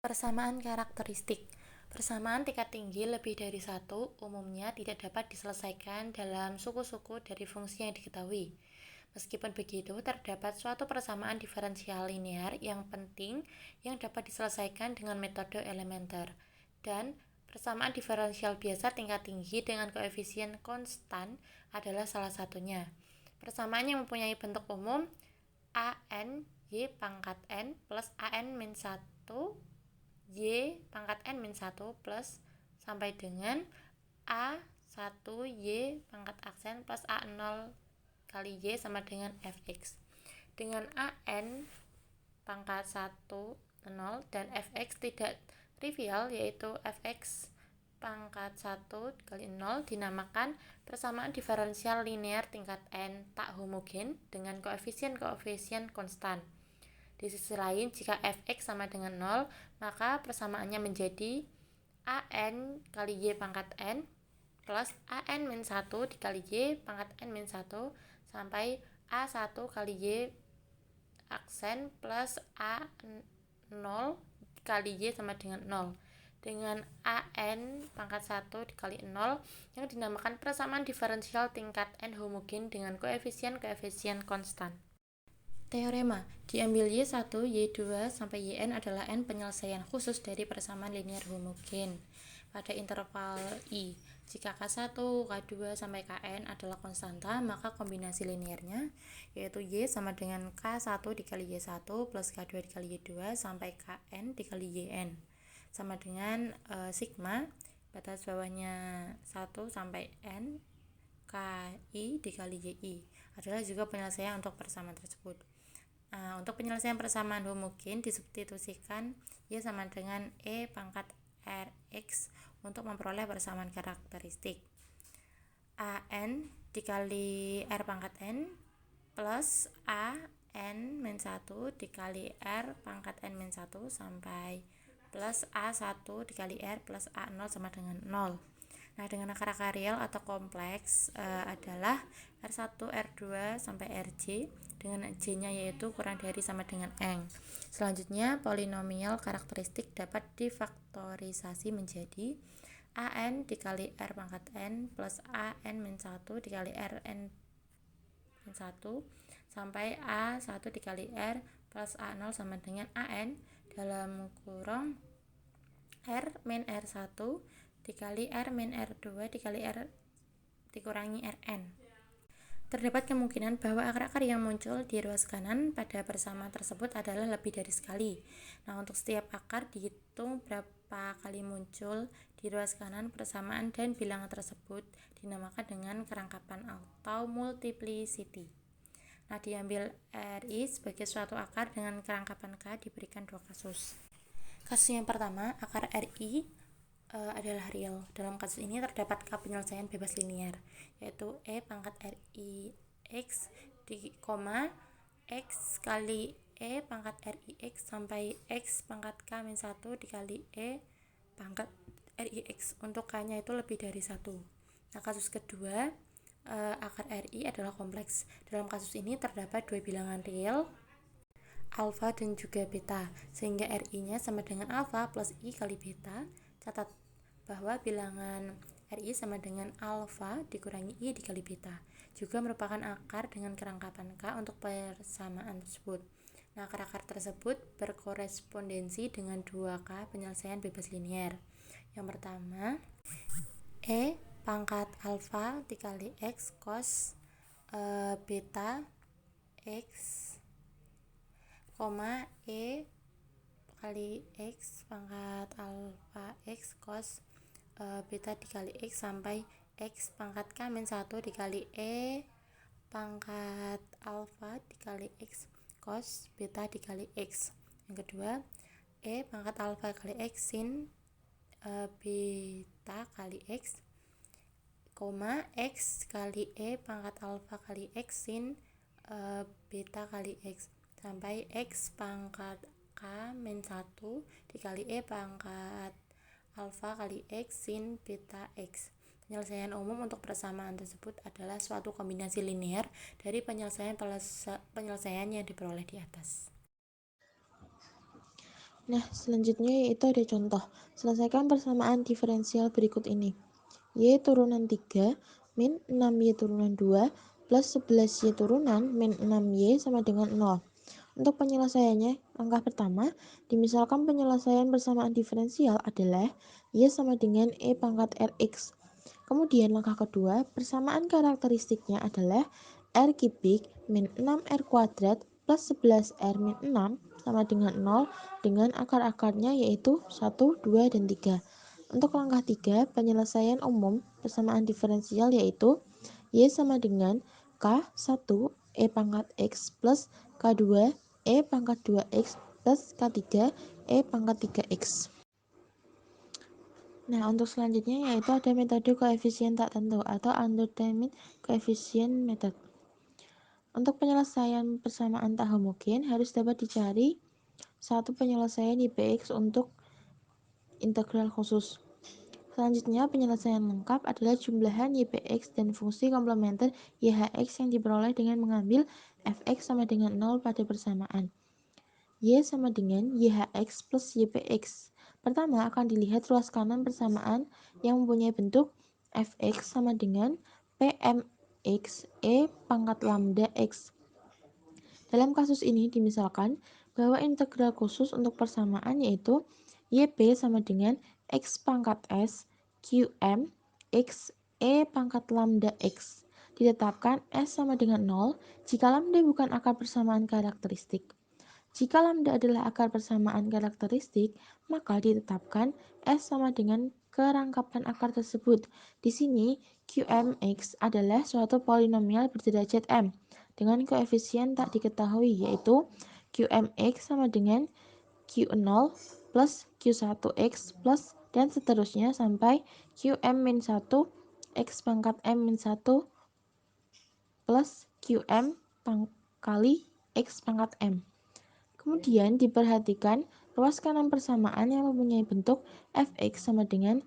Persamaan karakteristik. Persamaan tingkat tinggi lebih dari satu umumnya tidak dapat diselesaikan dalam suku-suku dari fungsi yang diketahui. Meskipun begitu, terdapat suatu persamaan diferensial linear yang penting yang dapat diselesaikan dengan metode elementer. Dan persamaan diferensial biasa tingkat tinggi dengan koefisien konstan adalah salah satunya. Persamaan yang mempunyai bentuk umum an y pangkat n plus an min 1 y pangkat n min 1 plus sampai dengan a1 y pangkat aksen plus a0 kali y sama dengan fx. Dengan an pangkat 1 0 dan fx tidak trivial, yaitu fx pangkat 1 kali 0 dinamakan persamaan diferensial linear tingkat n tak homogen dengan koefisien-koefisien konstan. Di sisi lain, jika fx sama dengan 0, maka persamaannya menjadi an kali y pangkat n plus an min 1 dikali y pangkat n min 1 sampai a1 kali y aksen plus a0 dikali y sama dengan 0. Dengan an pangkat 1 dikali 0 yang dinamakan persamaan diferensial tingkat n homogen dengan koefisien-koefisien konstan. Teorema, diambil Y1, Y2, sampai Yn adalah n penyelesaian khusus dari persamaan linear homogen pada interval I. Jika K1, K2, sampai Kn adalah konstanta, maka kombinasi linearnya yaitu Y sama dengan K1 dikali Y1 plus K2 dikali Y2 sampai Kn dikali Yn sama dengan sigma batas bawahnya 1 sampai n Ki dikali Yi adalah juga penyelesaian untuk persamaan tersebut. Untuk penyelesaian persamaan homogen disubstitusikan Y sama dengan E pangkat Rx untuk memperoleh persamaan karakteristik. An dikali R pangkat N plus An min 1 dikali R pangkat N min 1 sampai plus A1 dikali R plus A0 sama dengan 0. Nah, dengan akar-akar real atau kompleks adalah R1, R2, sampai Rj dengan J-nya yaitu kurang dari sama dengan N. Selanjutnya, polinomial karakteristik dapat difaktorisasi menjadi An dikali R pangkat N plus An min 1 dikali Rn min 1 sampai A1 dikali R plus A0 sama dengan An dalam kurung R min R1 dikali R min R2 dikali R dikurangi Rn. Terdapat kemungkinan bahwa akar-akar yang muncul di ruas kanan pada persamaan tersebut adalah lebih dari sekali. Nah, untuk setiap akar dihitung berapa kali muncul di ruas kanan persamaan dan bilangan tersebut dinamakan dengan kerangkapan atau multiplicity. Nah, diambil Ri sebagai suatu akar dengan kerangkapan K diberikan dua kasus. Kasus yang pertama, akar Ri adalah real. Dalam kasus ini terdapat K penyelesaian bebas linear, yaitu E pangkat Ri X X kali E pangkat Ri X sampai X pangkat K min 1 dikali E pangkat Ri X untuk K-nya itu lebih dari 1. Nah, kasus kedua, akar Ri adalah kompleks. Dalam kasus ini terdapat dua bilangan real, alfa dan juga beta, sehingga Ri-nya sama dengan alfa plus I kali beta. Catat bahwa bilangan Ri sama dengan alfa dikurangi I dikali beta juga merupakan akar dengan kerangkapan K untuk persamaan tersebut. Nah, akar-akar tersebut berkorespondensi dengan 2K penyelesaian bebas linear. Yang pertama, E pangkat alfa dikali X cos beta X, E kali X pangkat alfa X cos beta dikali X sampai X pangkat K min 1 dikali E pangkat alfa dikali X cos beta dikali X. Yang kedua, E pangkat alfa kali X sin beta kali X, X kali E pangkat alfa kali X sin beta kali X sampai X pangkat K min 1 dikali E pangkat alfa kali X sin beta X. Penyelesaian umum untuk persamaan tersebut adalah suatu kombinasi linear dari penyelesaian yang diperoleh di atas. Nah, selanjutnya yaitu ada contoh. Selesaikan persamaan diferensial berikut ini. Y turunan 3 min 6Y turunan 2 plus 11Y turunan min 6Y sama dengan 0. Untuk penyelesaiannya, langkah pertama, dimisalkan penyelesaian persamaan diferensial adalah Y sama dengan E pangkat Rx. Kemudian langkah kedua, persamaan karakteristiknya adalah R kubik min 6R kuadrat plus 11R min 6 sama dengan 0 dengan akar-akarnya yaitu 1, 2, dan 3. Untuk langkah 3, penyelesaian umum persamaan diferensial yaitu Y sama dengan K1 E pangkat X plus K2 E pangkat 2X plus K3 E pangkat 3X. Nah, untuk selanjutnya yaitu ada metode koefisien tak tentu atau undetermined coefficient method. Untuk penyelesaian persamaan tak homogen harus dapat dicari satu penyelesaian YPX untuk integral khusus. Selanjutnya, penyelesaian lengkap adalah jumlahan YPX dan fungsi komplementer YHX yang diperoleh dengan mengambil Fx sama dengan 0 pada persamaan. Y sama dengan YHX plus YPX. Pertama akan dilihat ruas kanan persamaan yang mempunyai bentuk Fx sama dengan Pmx E pangkat lambda X. Dalam kasus ini dimisalkan bahwa integral khusus untuk persamaan yaitu YP sama dengan X pangkat S Qm X E pangkat lambda X. Ditetapkan S sama dengan 0 jika lambda bukan akar persamaan karakteristik. Jika lambda adalah akar persamaan karakteristik, maka ditetapkan S sama dengan kerangkapan akar tersebut. Di sini, Qmx adalah suatu polinomial berderajat M dengan koefisien tak diketahui, yaitu Qmx sama dengan Q0 plus Q1x plus dan seterusnya sampai Qm-1 X pangkat M-1 plus Qm kali X pangkat M. Kemudian diperhatikan ruas kanan persamaan yang mempunyai bentuk Fx sama dengan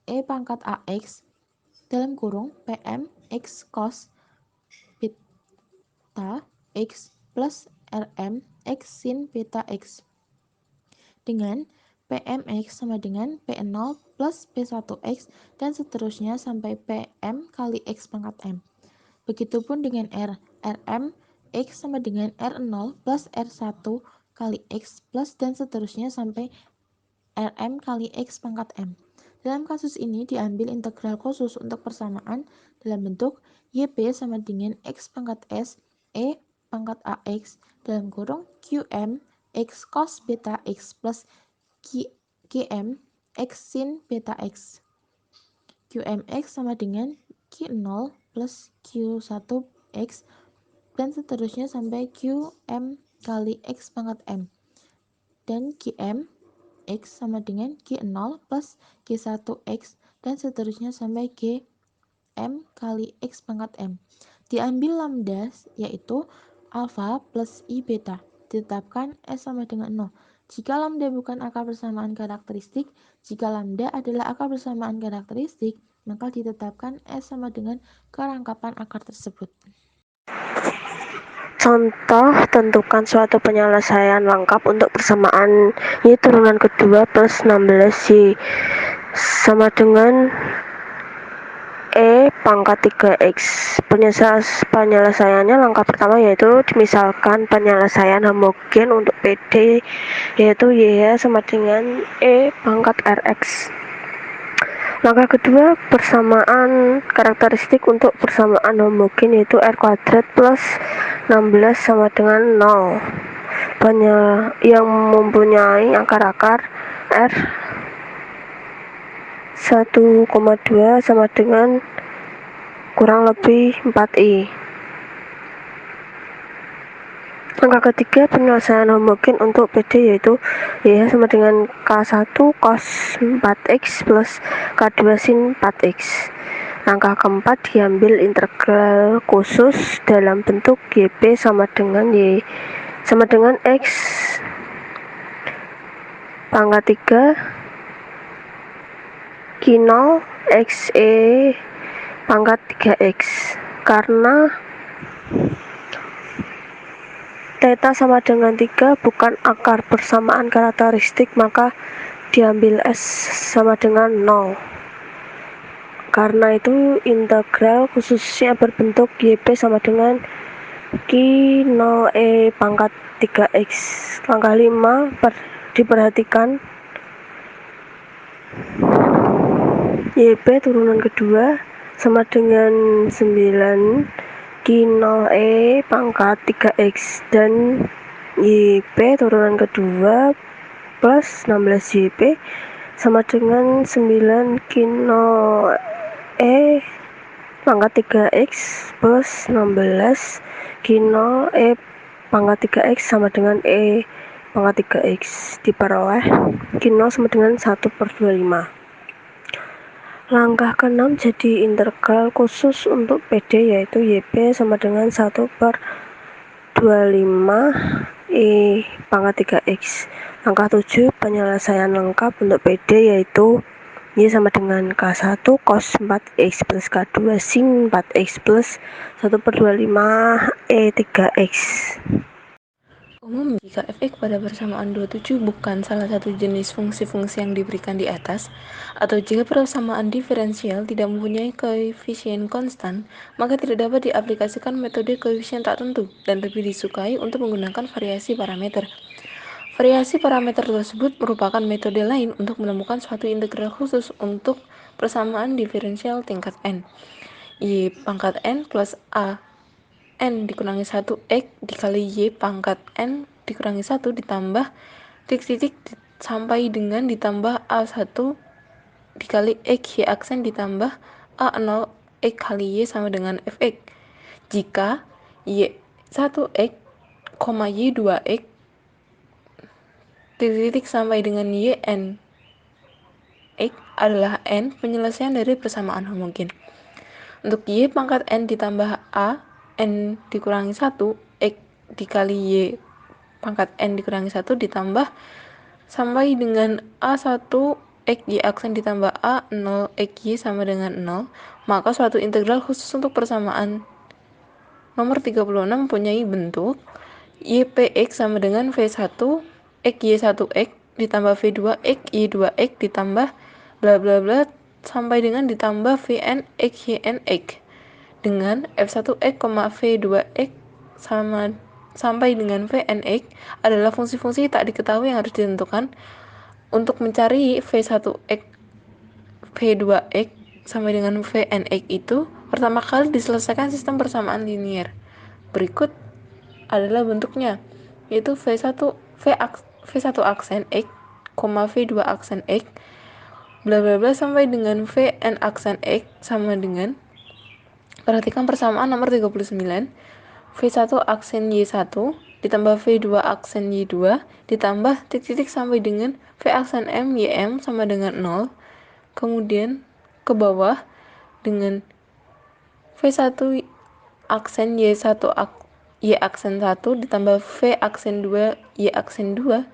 E pangkat Ax dalam kurung Pm X cos beta X plus Rm X sin beta X dengan Pmx sama dengan P0 plus P1x dan seterusnya sampai Pm kali X pangkat M. Begitupun dengan R, Rm X sama dengan R0 plus R1 kali X plus dan seterusnya sampai Rm kali X pangkat M. Dalam kasus ini diambil integral khusus untuk persamaan dalam bentuk YP sama dengan X pangkat S E pangkat AX dalam kurung QM X cos beta X plus QM X sin beta X. QMX sama dengan Q0 plus Q1X dan seterusnya sampai Qm kali X pangkat M. Dan Qm X sama dengan Q0 plus Q1X dan seterusnya sampai Gm kali X pangkat M. Diambil lambda yaitu alpha plus I beta. Ditetapkan S sama dengan 0. Jika lambda bukan akar persamaan karakteristik, jika lambda adalah akar persamaan karakteristik, maka ditetapkan S sama dengan kerangkapan akar tersebut. Contoh, tentukan suatu penyelesaian lengkap untuk persamaan Y turunan kedua plus 16Y sama dengan E pangkat 3X. Penyelesaiannya langkah pertama yaitu misalkan penyelesaian homogen untuk PD yaitu Y sama dengan E pangkat Rx. Langkah kedua, persamaan karakteristik untuk persamaan homogen yaitu R kuadrat plus 16 sama dengan 0 yang mempunyai akar-akar R 1,2 sama dengan kurang lebih 4I. Langkah ketiga, penyelesaian homogen untuk PD yaitu Y sama dengan K1 cos 4X plus K2 sin 4X. Langkah keempat, diambil integral khusus dalam bentuk YP sama dengan Y sama dengan X pangkat 3 Q0 X E pangkat 3X karena Theta sama dengan 3 bukan akar persamaan karakteristik, maka diambil S sama dengan 0. Karena itu integral khususnya berbentuk YP sama dengan Q 0 pangkat 3X. Langkah 5 diperhatikan YP turunan kedua sama dengan 9 Q 0 pangkat 3X dan YP turunan kedua plus 16 YP sama dengan 9 Q 0 pangkat 3X plus 16 Q 0 pangkat 3X sama dengan pangkat 3X. Diperoleh Q 0 sama dengan 1/25. Langkah ke-6 jadi integral khusus untuk PD, yaitu YP sama dengan 1/25 pangkat 3X. Langkah 7 penyelesaian lengkap untuk PD, yaitu Y sama dengan K1 cos 4X plus K2 sin 4X plus 1/25 3X. Umumnya, jika fx pada persamaan 27 bukan salah satu jenis fungsi-fungsi yang diberikan di atas, atau jika persamaan diferensial tidak mempunyai koefisien konstan, maka tidak dapat diaplikasikan metode koefisien tak tentu dan lebih disukai untuk menggunakan variasi parameter. Variasi parameter tersebut merupakan metode lain untuk menemukan suatu integral khusus untuk persamaan diferensial tingkat n. Y pangkat n plus a n dikurangi 1 X dikali Y pangkat N dikurangi 1 ditambah titik-titik sampai dengan ditambah A1 dikali X Y aksen ditambah A0 X kali Y sama dengan Fx. Jika Y1X, Y2X titik-titik sampai dengan Yn X adalah N penyelesaian dari persamaan homogen. Untuk Y pangkat N ditambah A N dikurangi 1 X dikali Y pangkat N dikurangi 1 ditambah sampai dengan A1 X Y aksen ditambah A0 X Y sama dengan 0, maka suatu integral khusus untuk persamaan nomor 36 mempunyai bentuk YPX sama dengan V1 X Y1X ditambah V2 X Y2X ditambah bla bla bla sampai dengan ditambah Vn X Yn X dengan F1X, V2X sampai dengan Vnx adalah fungsi-fungsi tak diketahui yang harus ditentukan. Untuk mencari V1X, V2X sampai dengan Vnx itu pertama kali diselesaikan sistem persamaan linear. Berikut adalah bentuknya, yaitu V1 aksen X, V2 aksen X, bla bla bla sampai dengan Vn aksen X sama dengan, perhatikan persamaan nomor 39, V1 aksen Y1 ditambah V2 aksen Y2 ditambah titik-titik sampai dengan V aksen M YM sama dengan 0. Kemudian ke bawah dengan V1 aksen Y1 Y aksen 1 ditambah V aksen 2 Y aksen 2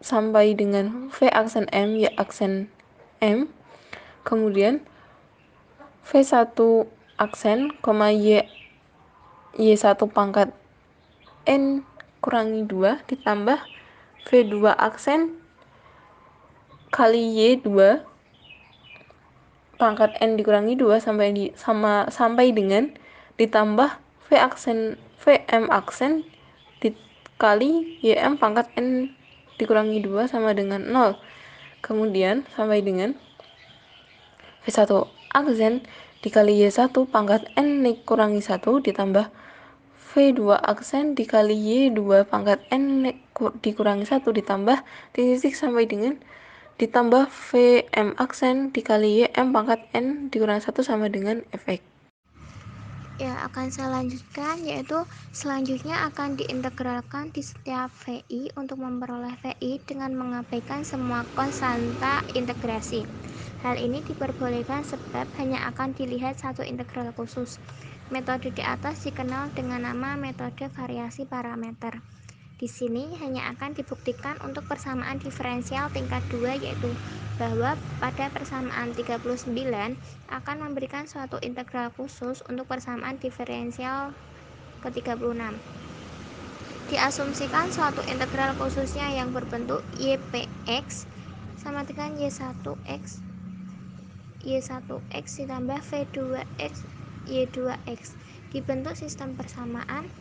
sampai dengan V aksen M Y aksen M. Kemudian V1 aksen, Y1 pangkat N kurangi 2 ditambah V2 aksen kali Y2 pangkat N dikurangi 2 sampai dengan ditambah VM aksen dikali YM pangkat N dikurangi 2 sama dengan 0. Kemudian sampai dengan V1 aksen dikali Y1 pangkat N kurangi 1 ditambah V2 aksen dikali Y2 pangkat N dikurangi 1 ditambah titik sampai dengan ditambah VM aksen dikali YM pangkat N dikurangi 1 sama dengan Fx. Ya, akan saya lanjutkan, yaitu selanjutnya akan diintegralkan di setiap VI untuk memperoleh VI dengan mengabaikan semua konstanta integrasi. Hal ini diperbolehkan sebab hanya akan dilihat satu integral khusus. Metode di atas dikenal dengan nama metode variasi parameter. Di sini hanya akan dibuktikan untuk persamaan diferensial tingkat 2, yaitu bahwa pada persamaan 39 akan memberikan suatu integral khusus untuk persamaan diferensial ke-36. Diasumsikan suatu integral khususnya yang berbentuk YPX sama dengan Y1X ditambah V2X Y2X. Dibentuk sistem persamaan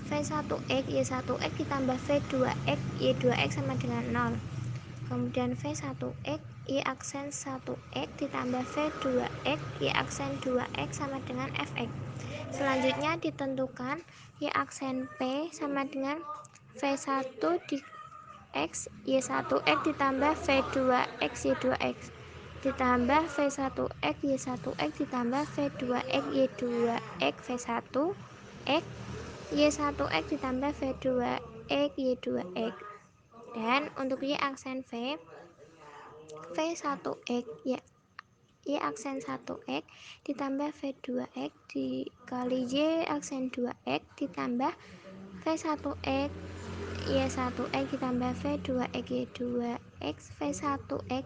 V1X Y1X ditambah V2X Y2X sama dengan 0. Kemudian V1X Y aksen 1X ditambah V2X Y aksen 2X sama dengan Fx. Selanjutnya ditentukan Y aksen P sama dengan V1 di X Y1X ditambah V2X Y2X ditambah V1X Y1X ditambah V2X Y2X V1X Y1X ditambah V2X Y2X. Dan untuk Y aksen V1X Y aksen 1X ditambah V2X dikali Y aksen 2X ditambah V1X Y1X ditambah V2X Y2X V1X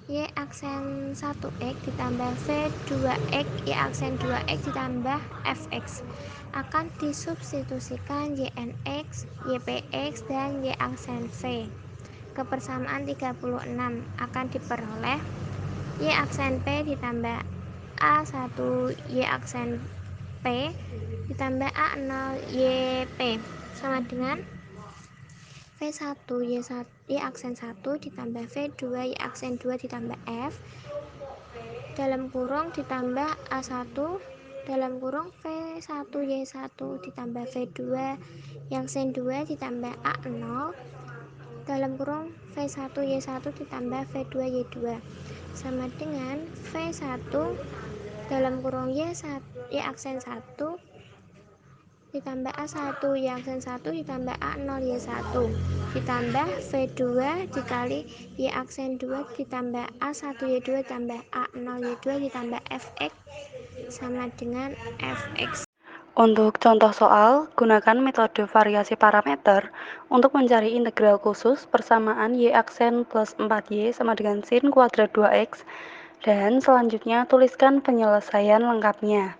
Y aksen 1X ditambah V2X Y aksen 2X ditambah Fx akan disubstitusikan YNX, YPX, dan Y aksen V. Kepersamaan 36 akan diperoleh Y aksen P ditambah A1 Y aksen P ditambah A0 YP sama dengan V1 Y aksen 1 ditambah V2 Y aksen 2 ditambah F dalam kurung ditambah A1 dalam kurung V1 Y1 ditambah V2 Y aksen 2 ditambah A0 dalam kurung V1 Y1 ditambah V2 Y2 sama dengan V1 dalam kurung Y1 Y aksen 1 ditambah A1 Y aksen 1 ditambah A0 Y1 ditambah V2 dikali Y aksen 2 ditambah A1 Y2 ditambah A0 Y2 ditambah Fx sama dengan Fx. Untuk contoh soal, gunakan metode variasi parameter untuk mencari integral khusus persamaan Y aksen plus 4Y sama dengan sin kuadrat 2X, dan selanjutnya tuliskan penyelesaian lengkapnya.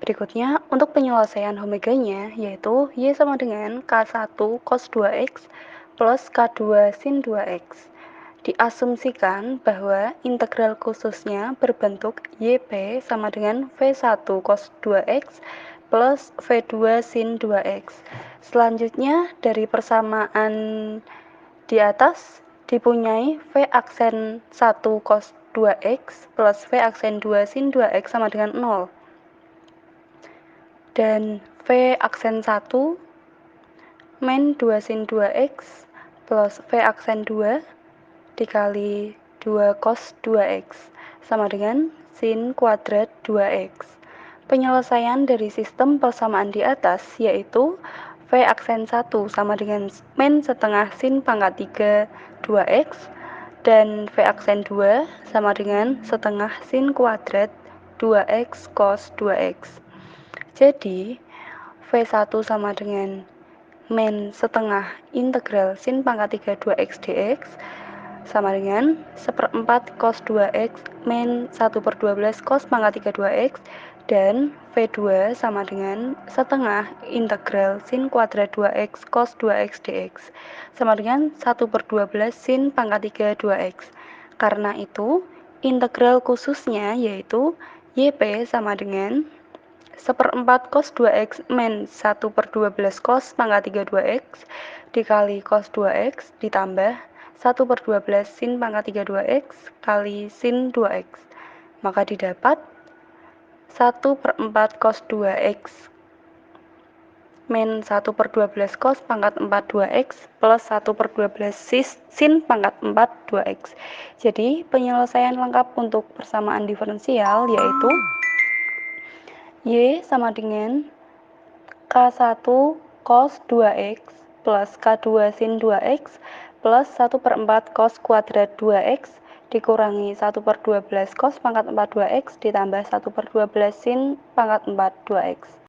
Berikutnya, untuk penyelesaian omeganya, yaitu Y sama dengan K1 cos 2X plus K2 sin 2X. Diasumsikan bahwa integral khususnya berbentuk YP sama dengan V1 cos 2X plus V2 sin 2X. Selanjutnya, dari persamaan di atas dipunyai V aksen 1 cos 2X plus V aksen 2 sin 2X sama dengan 0. Dan V aksen 1 min 2 sin 2X plus V aksen 2 dikali 2 cos 2X sama dengan sin kuadrat 2X. Penyelesaian dari sistem persamaan di atas yaitu V aksen 1 sama dengan min setengah sin pangkat 3 2X dan V aksen 2 sama dengan setengah sin kuadrat 2X cos 2X. Jadi V1 sama dengan min setengah integral sin pangkat 3 2X dx sama dengan 1/4 cos 2x min 1/12 cos pangkat 3 2x, dan V2 sama dengan setengah integral sin kuadrat 2x cos 2x dx sama dengan 1/12 sin pangkat 3 2x. Karena itu, integral khususnya yaitu YP sama dengan 1/4 cos 2x min 1/12 cos pangkat 3 2x dikali cos 2x ditambah 1/12 sin pangkat 3 2x kali sin 2x. Maka didapat 1/4 cos 2x min 1/12 cos pangkat 4 2x plus 1/12 sin pangkat 4 2x. Jadi penyelesaian lengkap untuk persamaan diferensial yaitu Y sama dengan K1 cos 2x plus K2 sin 2x plus 1/4 cos kuadrat 2x dikurangi 1/12 cos pangkat 4 2x ditambah 1/12 sin pangkat 4 2x.